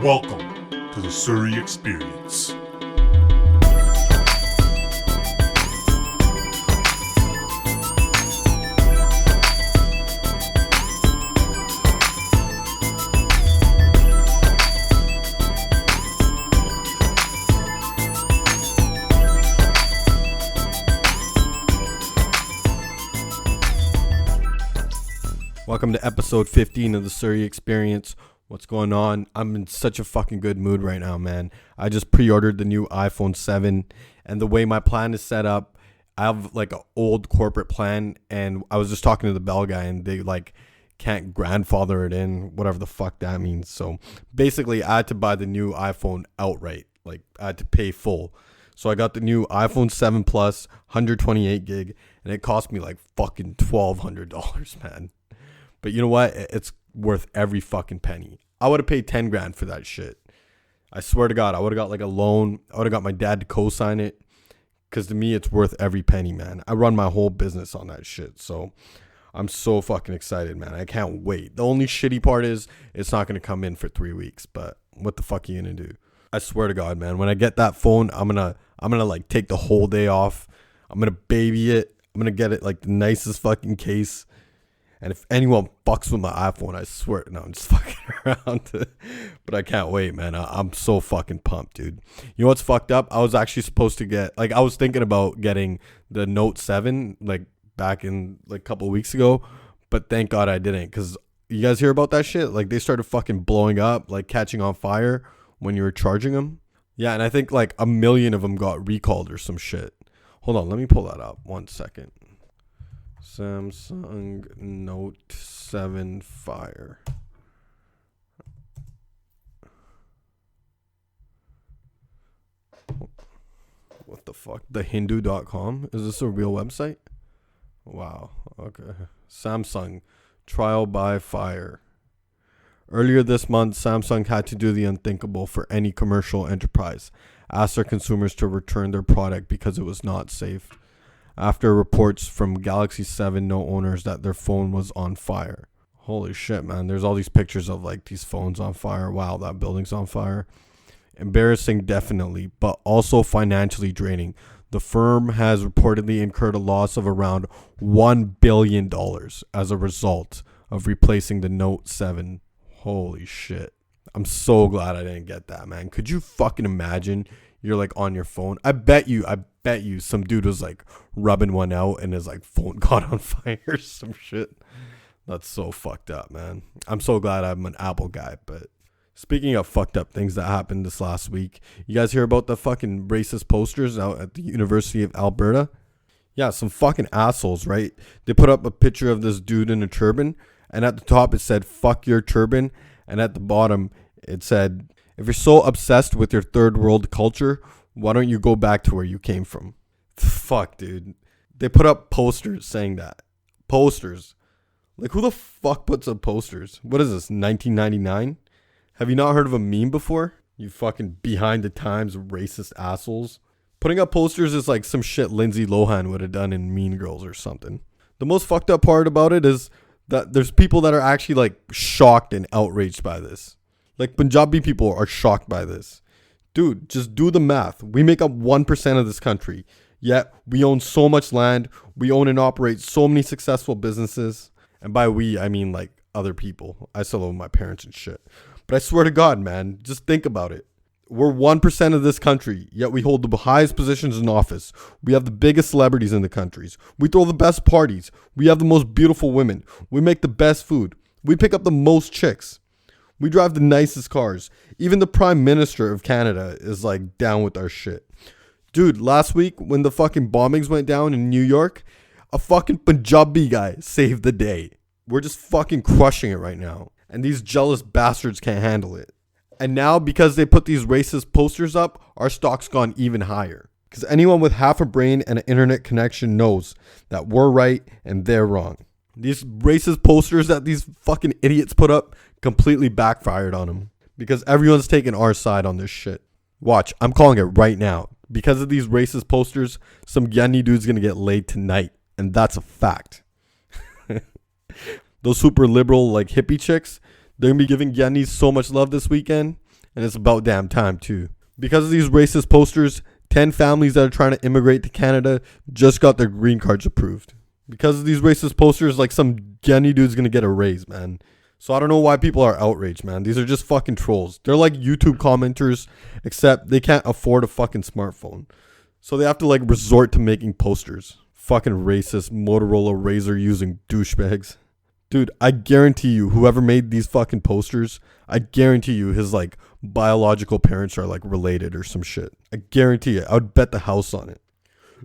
Welcome to the Surrey Experience. Welcome to episode 15 of the Surrey Experience. What's going on? I'm in such a fucking good mood right now, man. I just pre-ordered the new iPhone 7, and the way my plan is set up, I have like an old corporate plan, and I was just talking to the bell guy, and they like can't grandfather it in, whatever the fuck that means. So basically, I had to buy the new iPhone outright. Like, I had to pay full. So I got the new iPhone 7 Plus, 128 gig, and it cost me like fucking $1,200, man. But you know what? It's worth every fucking penny. I would have paid 10 grand for that shit. I swear to God, I would have got like a loan. I would have got my dad to co-sign it. Because to me, it's worth every penny, man. I run my whole business on that shit. So I'm so fucking excited, man. I can't wait. The only shitty part is it's not going to come in for 3 weeks. But what the fuck are you going to do? I swear to God, man. When I get that phone, I'm gonna like take the whole day off. I'm going to baby it. I'm going to get it like the nicest fucking case. And if anyone fucks with my iPhone, I swear, no, I'm just fucking around. But I can't wait, man. I'm so fucking pumped, dude. You know what's fucked up? I was actually supposed to get, like, I was thinking about getting the Note 7, like, back in, like, a couple of weeks ago. But thank God I didn't. Because you guys hear about that shit? Like, they started fucking blowing up, like, catching on fire when you were charging them. Yeah, and I think, like, 1 million of them got recalled or some shit. Hold on, let me pull that up. 1 second. Samsung Note 7 Fire. What the fuck? TheHindu.com? Is this a real website? Wow. Okay. Samsung Trial by Fire. Earlier this month, Samsung had to do the unthinkable for any commercial enterprise. Ask their consumers to return their product because it was not safe. After reports from Galaxy 7 Note owners that their phone was on fire. Holy shit, man. There's all these pictures of like these phones on fire. Wow, that building's on fire. Embarrassing, definitely, but also financially draining. The firm has reportedly incurred a loss of around $1 billion as a result of replacing the Note 7. Holy shit. I'm so glad I didn't get that, man. Could you fucking imagine you're like on your phone? I bet you some dude was like rubbing one out and his like phone caught on fire or some shit. That's so fucked up, man. I'm so glad I'm an Apple guy. But speaking of fucked up things that happened this last week, you guys hear about the fucking racist posters out at the University of Alberta? Yeah, some fucking assholes, right? They put up a picture of this dude in a turban, and at the top it said, "Fuck your turban," and at the bottom it said, "If you're so obsessed with your third world culture, why don't you go back to where you came from?" Fuck, dude. They put up posters saying that. Posters. Like, who the fuck puts up posters? What is this, 1999? Have you not heard of a meme before? You fucking behind the times racist assholes. Putting up posters is like some shit Lindsay Lohan would have done in Mean Girls or something. The most fucked up part about it is that there's people that are actually like shocked and outraged by this. Like, Punjabi people are shocked by this. Dude, just do the math. We make up 1% of this country. Yet, we own so much land. We own and operate so many successful businesses. And by we, I mean, like, other people. I still own my parents and shit. But I swear to God, man, just think about it. We're 1% of this country, yet we hold the highest positions in office. We have the biggest celebrities in the countries. We throw the best parties. We have the most beautiful women. We make the best food. We pick up the most chicks. We drive the nicest cars. Even the Prime Minister of Canada is like down with our shit. Dude, last week when the fucking bombings went down in New York, a fucking Punjabi guy saved the day. We're just fucking crushing it right now. And these jealous bastards can't handle it. And now because they put these racist posters up, our stock's gone even higher. Because anyone with half a brain and an internet connection knows that we're right and they're wrong. These racist posters that these fucking idiots put up completely backfired on them. Because everyone's taking our side on this shit. Watch, I'm calling it right now. Because of these racist posters, some Gyanni dude's gonna get laid tonight. And that's a fact. Those super liberal like hippie chicks, they're gonna be giving Gyannis so much love this weekend. And it's about damn time too. Because of these racist posters, 10 families that are trying to immigrate to Canada just got their green cards approved. Because of these racist posters, like some Genny dude's gonna get a raise, man. So I don't know why people are outraged, man. These are just fucking trolls. They're like YouTube commenters, except they can't afford a fucking smartphone. So they have to like resort to making posters. Fucking racist Motorola Razr using douchebags. Dude, I guarantee you, whoever made these fucking posters, I guarantee you his like biological parents are like related or some shit. I guarantee it. I would bet the house on it.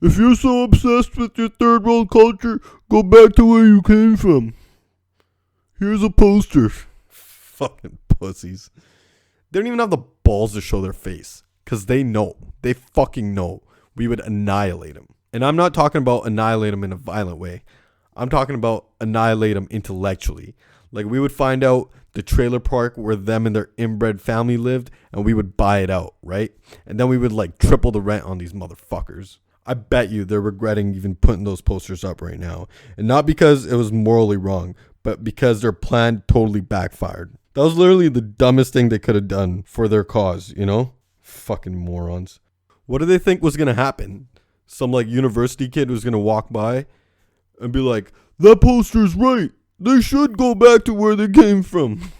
If you're so obsessed with your third world culture, go back to where you came from. Here's a poster. Fucking pussies. They don't even have the balls to show their face. Because they know. They fucking know. We would annihilate them. And I'm not talking about annihilate them in a violent way. I'm talking about annihilate them intellectually. Like we would find out the trailer park where them and their inbred family lived. And we would buy it out, right? And then we would like triple the rent on these motherfuckers. I bet you they're regretting even putting those posters up right now. And not because it was morally wrong, but because their plan totally backfired. That was literally the dumbest thing they could have done for their cause, you know? Fucking morons. What do they think was going to happen? Some like university kid was going to walk by and be like, that poster's right. They should go back to where they came from.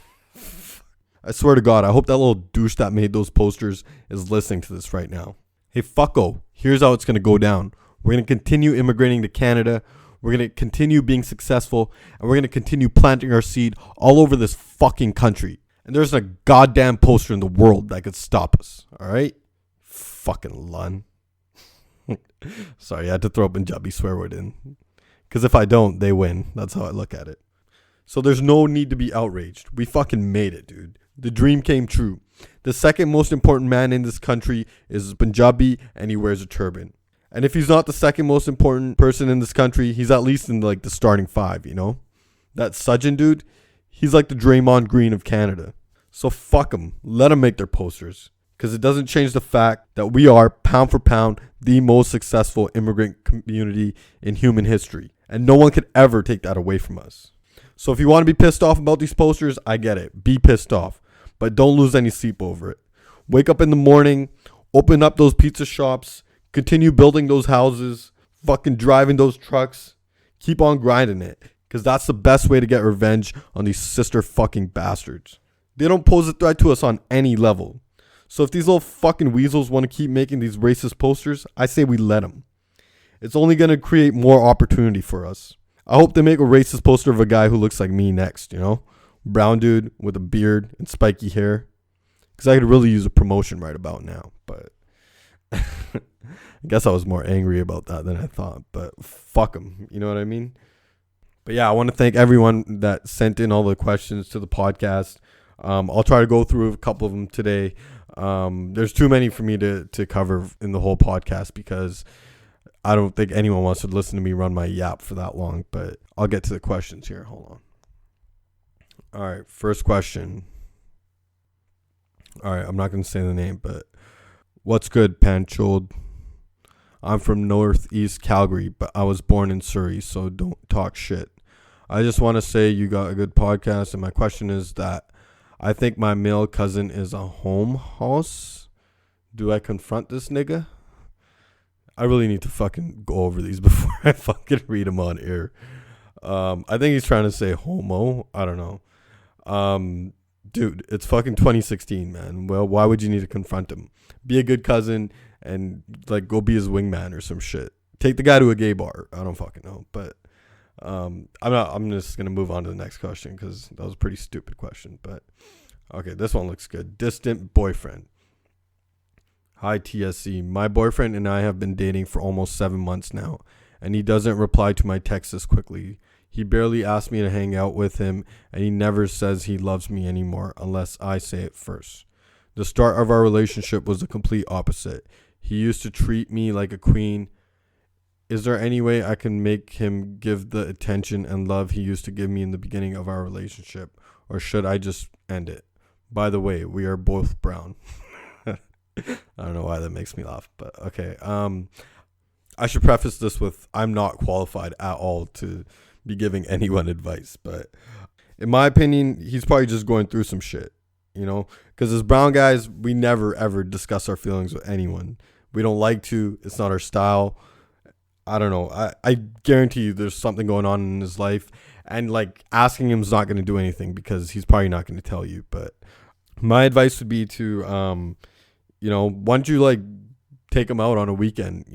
I swear to God, I hope that little douche that made those posters is listening to this right now. Hey, fucko, here's how it's going to go down. We're going to continue immigrating to Canada. We're going to continue being successful. And we're going to continue planting our seed all over this fucking country. And there's a goddamn poster in the world that could stop us. All right? Fucking lun. Sorry, I had to throw a Punjabi swear word in. Because if I don't, they win. That's how I look at it. So there's no need to be outraged. We fucking made it, dude. The dream came true. The second most important man in this country is Punjabi, and he wears a turban. And if he's not the second most important person in this country, he's at least in like the starting 5, you know? That Sajjan dude, he's like the Draymond Green of Canada. So fuck him. Let him make their posters. Because it doesn't change the fact that we are, pound for pound, the most successful immigrant community in human history. And no one could ever take that away from us. So if you want to be pissed off about these posters, I get it. Be pissed off. But don't lose any sleep over it. Wake up in the morning, open up those pizza shops, continue building those houses, fucking driving those trucks. Keep on grinding it. Because that's the best way to get revenge on these sister fucking bastards. They don't pose a threat to us on any level. So if these little fucking weasels want to keep making these racist posters, I say we let them. It's only going to create more opportunity for us. I hope they make a racist poster of a guy who looks like me next, you know? Brown dude with a beard and spiky hair. Because I could really use a promotion right about now. But I guess I was more angry about that than I thought. But fuck them. You know what I mean? But yeah, I want to thank everyone that sent in all the questions to the podcast. I'll try to go through a couple of them today. There's too many for me to cover in the whole podcast because I don't think anyone wants to listen to me run my yap for that long. But I'll get to the questions here. Hold on. All right, first question. All right, I'm not going to say the name, but what's good, Panchold? I'm from Northeast Calgary, but I was born in Surrey, so don't talk shit. I just want to say you got a good podcast, and my question is that I think my male cousin is a home house. Do I confront this nigga? I really need to fucking go over these before I fucking read them on air. I think he's trying to say homo. I don't know. Dude, it's fucking 2016, man. Well, why would you need to confront him? Be a good cousin and like go be his wingman or some shit. Take the guy to a gay bar. I don't fucking know, but I'm just gonna move on to the next question because that was a pretty stupid question. But okay, this one looks good. Distant boyfriend. Hi TSC. My boyfriend and I have been dating for almost 7 months now, and he doesn't reply to my texts as quickly. He barely asks me to hang out with him, and he never says he loves me anymore unless I say it first. The start of our relationship was the complete opposite. He used to treat me like a queen. Is there any way I can make him give the attention and love he used to give me in the beginning of our relationship, or should I just end it? By the way, we are both brown. I don't know why that makes me laugh, but okay. I should preface this with I'm not qualified at all to be giving anyone advice, but in my opinion, he's probably just going through some shit. Because as brown guys, we never ever discuss our feelings with anyone. We don't like to. It's not our style. I don't know. I guarantee you there's something going on in his life. And like asking him is not going to do anything because he's probably not going to tell you. But my advice would be to, why don't you like take him out on a weekend,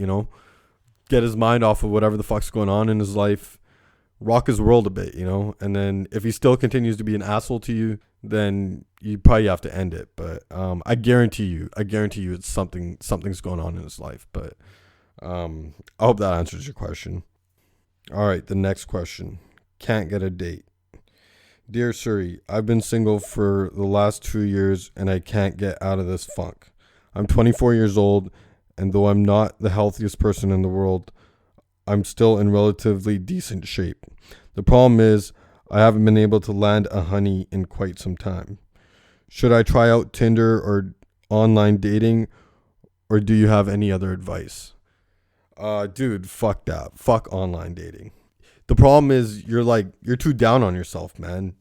get his mind off of whatever the fuck's going on in his life, rock his world a bit, and then if he still continues to be an asshole to you, then you probably have to end it. But I guarantee you it's something's going on in his life. But I hope that answers your question. All right, the next question. Can't get a date. Dear Surrey, I've been single for the last 2 years and I can't get out of this funk. I'm 24 years old, and though I'm not the healthiest person in the world, I'm still in relatively decent shape. The problem is I haven't been able to land a honey in quite some time. Should I try out Tinder or online dating, or do you have any other advice? Dude, fuck that. Fuck online dating. The problem is you're too down on yourself, man.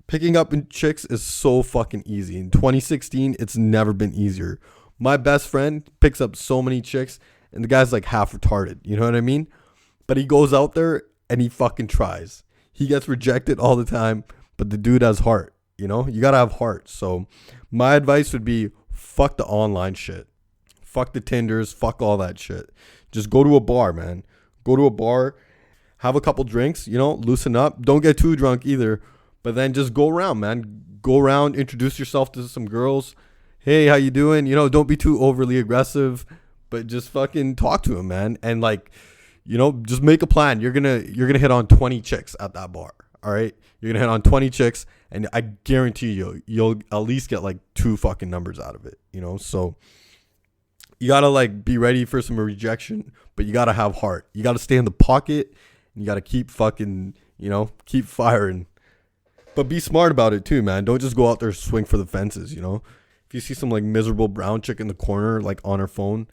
Picking up in chicks is so fucking easy. In 2016, it's never been easier. My best friend picks up so many chicks, and the guy's like half retarded. You know what I mean? But he goes out there and he fucking tries. He gets rejected all the time, but the dude has heart. You gotta have heart. So my advice would be fuck the online shit. Fuck the Tinders. Fuck all that shit. Just go to a bar, man. Go to a bar. Have a couple drinks, loosen up. Don't get too drunk either. But then just go around, man. Go around, introduce yourself to some girls. Hey, how you doing? Don't be too overly aggressive, but just fucking talk to them, man. And just make a plan. You're gonna hit on 20 chicks at that bar. All right? You're gonna hit on 20 chicks, and I guarantee you'll at least get like 2 fucking numbers out of it, So you gotta like be ready for some rejection, but you gotta have heart. You gotta stay in the pocket. You got to keep fucking, keep firing. But be smart about it too, man. Don't just go out there swing for the fences, If you see some like miserable brown chick in the corner, like on her phone,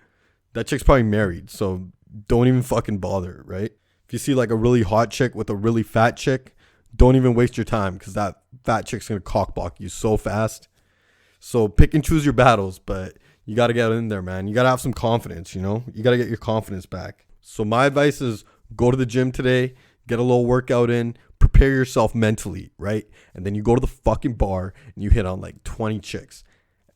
that chick's probably married. So don't even fucking bother, right? If you see like a really hot chick with a really fat chick, don't even waste your time because that fat chick's going to cockblock you so fast. So pick and choose your battles, but you got to get in there, man. You got to have some confidence, You got to get your confidence back. So my advice is, go to the gym today, get a little workout in, prepare yourself mentally, right? And then you go to the fucking bar and you hit on like 20 chicks.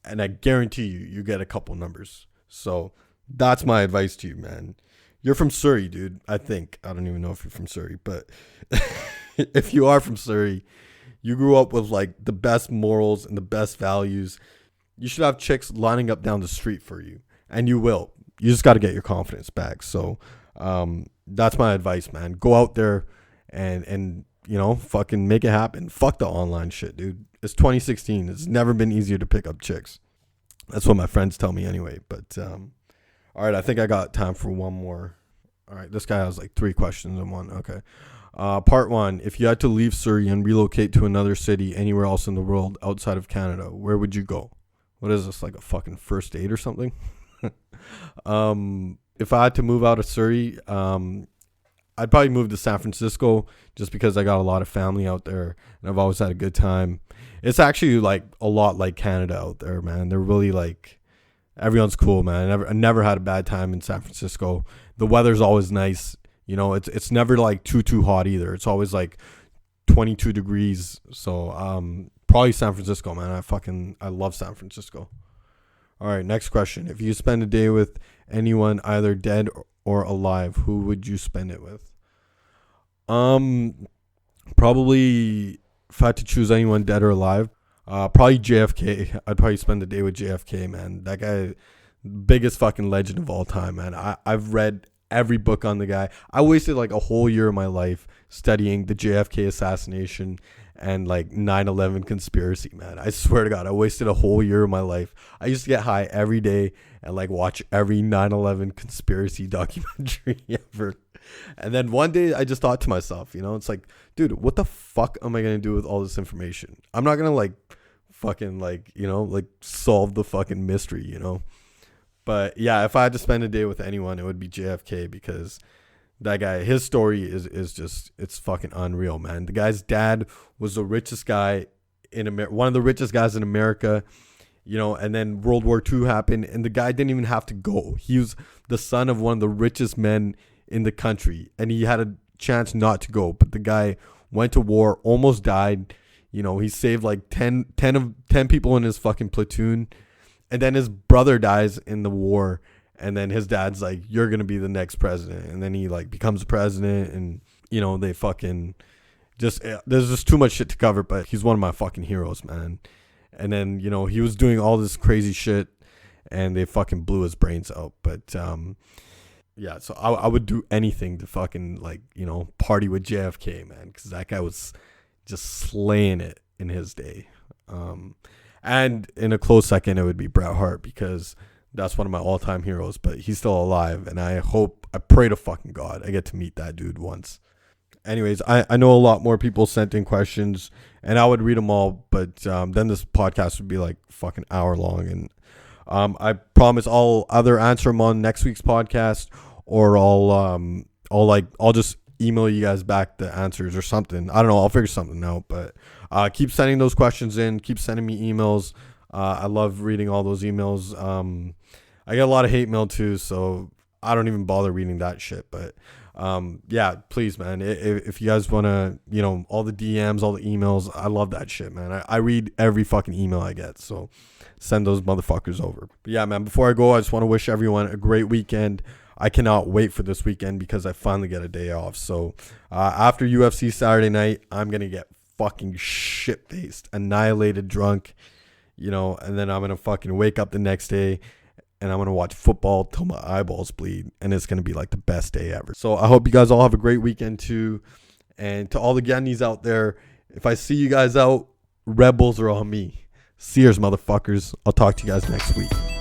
And I guarantee you get a couple numbers. So that's my advice to you, man. You're from Surrey, dude. I think. I don't even know if you're from Surrey, but if you are from Surrey, you grew up with like the best morals and the best values. You should have chicks lining up down the street for you. And you will. You just got to get your confidence back. So, that's my advice, man. Go out there and fucking make it happen. Fuck the online shit, dude. It's 2016. It's never been easier to pick up chicks. That's what my friends tell me anyway. But all right, I think I got time for one more. All right, this guy has like 3 questions in one. Okay. Part 1, if you had to leave Surrey and relocate to another city anywhere else in the world outside of Canada, where would you go? What is this, like a fucking first date or something? If I had to move out of Surrey, I'd probably move to San Francisco just because I got a lot of family out there and I've always had a good time. It's actually like a lot like Canada out there, man. They're really like, everyone's cool, man. I never had a bad time in San Francisco. The weather's always nice. It's never like too hot either. It's always like 22 degrees. So probably San Francisco, man. I love San Francisco. All right, next question. If you spend a day with anyone either dead or alive, who would you spend it with? Probably if I had to choose anyone dead or alive, probably JFK. I'd probably spend the day with JFK, man. That guy, biggest fucking legend of all time, man. I've read every book on the guy. I wasted like a whole year of my life studying the JFK assassination and like 9/11 conspiracy, man. I swear to God, I wasted a whole year of my life. I used to get high every day and like watch every 9/11 conspiracy documentary ever. And then one day I just thought to myself, it's like, dude, what the fuck am I going to do with all this information? I'm not going to like fucking like, like solve the fucking mystery, But yeah, if I had to spend a day with anyone, it would be JFK because that guy, his story is just, it's fucking unreal, man. The guy's dad was the richest guy in America, one of the richest guys in America, you know, and then World War II happened, and the guy didn't even have to go. He was the son of one of the richest men in the country, and he had a chance not to go, but the guy went to war, almost died. You know, he saved like 10 people in his fucking platoon, and then his brother dies in the war, and then his dad's like, you're gonna be the next president, and then he like becomes president, and you know, they fucking just, there's just too much shit to cover, but he's one of my fucking heroes, man. And then, you know, he was doing all this crazy shit, and they fucking blew his brains out. But yeah, so I would do anything to fucking, like, you know, party with JFK, man, because that guy was just slaying it in his day. And in a close second, it would be Bret Hart, because that's one of my all-time heroes, but he's still alive, and I pray to fucking God I get to meet that dude once. Anyways, I know a lot more people sent in questions, and I would read them all, but then this podcast would be like fucking hour long, and I promise I'll either answer them on next week's podcast, or I'll just email you guys back the answers or something. I don't know. I'll figure something out, but keep sending those questions in. Keep sending me emails. I love reading all those emails. I get a lot of hate mail too, so I don't even bother reading that shit, but yeah, please, man, if you guys want to, you know, all the DMs, all the emails, I love that shit, man. I read every fucking email I get, so send those motherfuckers over. But yeah, man, before I go, I just want to wish everyone a great weekend. I cannot wait for this weekend because I finally get a day off. So after UFC Saturday night, I'm gonna get fucking shit-faced, annihilated, drunk, you know, and then I'm gonna fucking wake up the next day, and I'm going to watch football till my eyeballs bleed, and it's going to be like the best day ever. So I hope you guys all have a great weekend too. And to all the Guyanese out there, if I see you guys out, Rebels are on me. Sears, motherfuckers. I'll talk to you guys next week.